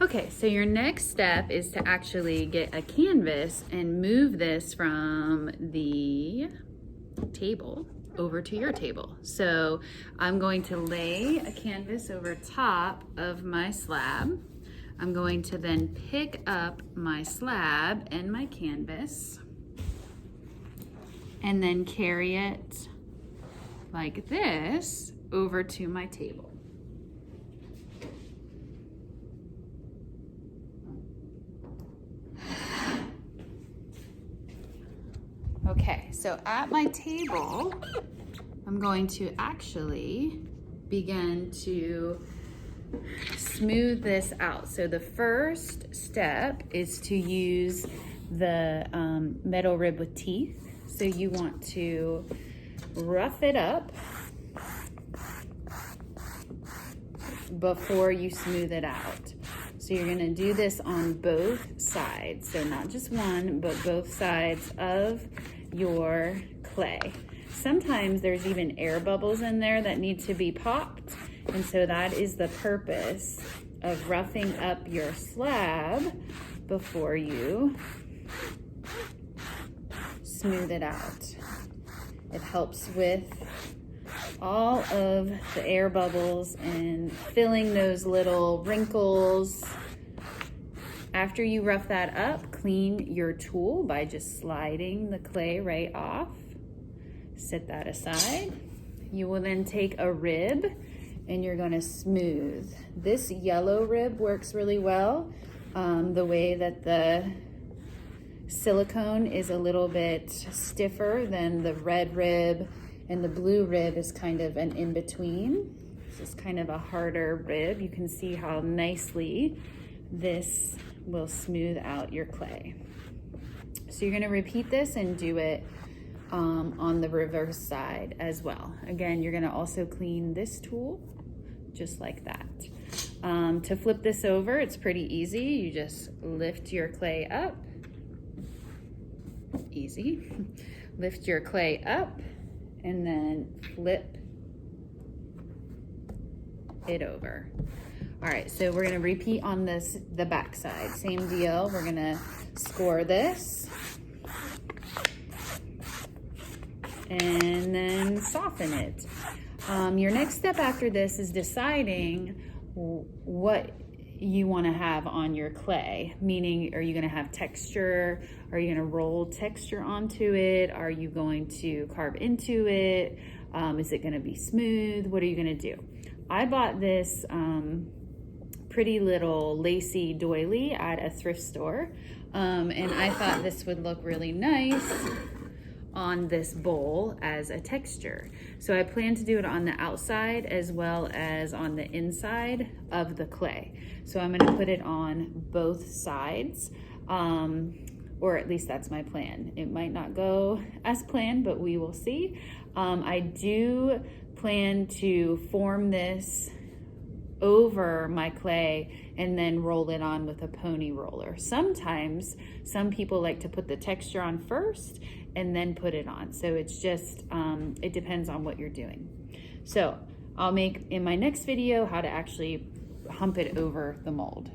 Okay, so your next step is to actually get a canvas and move this from the table over to your table. So I'm going to lay a canvas over top of my slab. I'm going to then pick up my slab and my canvas and then carry it like this over to my table. Okay, so at my table, I'm going to actually begin to smooth this out. So the first step is to use the metal rib with teeth. So you want to rough it up before you smooth it out. So you're gonna do this on both sides. So not just one, but both sides of your clay. Sometimes there's even air bubbles in there that need to be popped. And so that is the purpose of roughing up your slab before you smooth it out. It helps with all of the air bubbles and filling those little wrinkles. After you rough that up, clean your tool by just sliding the clay right off. Set that aside. You will then take a rib and you're gonna smooth. This yellow rib works really well. The way that the silicone is a little bit stiffer than the red rib, and the blue rib is kind of an in-between. This is kind of a harder rib. You can see how nicely this will smooth out your clay. So you're gonna repeat this and do it on the reverse side as well. Again, you're gonna also clean this tool just like that. To flip this over, it's pretty easy. You just lift your clay up. Easy. Lift your clay up and then flip it over. All right, so we're gonna repeat on the back side. Same deal, we're gonna score this and then soften it. Your next step after this is deciding what you want to have on your clay, meaning, are you going to have texture? Are you going to roll texture onto it? Are you going to carve into it? Is it going to be smooth? What are you going to do? I bought this pretty little lacy doily at a thrift store, and I thought this would look really nice on this bowl as a texture. So I plan to do it on the outside as well as on the inside of the clay. So I'm gonna put it on both sides, or at least that's my plan. It might not go as planned, but we will see. I do plan to form this over my clay and then roll it on with a pony roller. Sometimes some people like to put the texture on first and then put it on. So it's just, it depends on what you're doing. So I'll make in my next video how to actually hump it over the mold.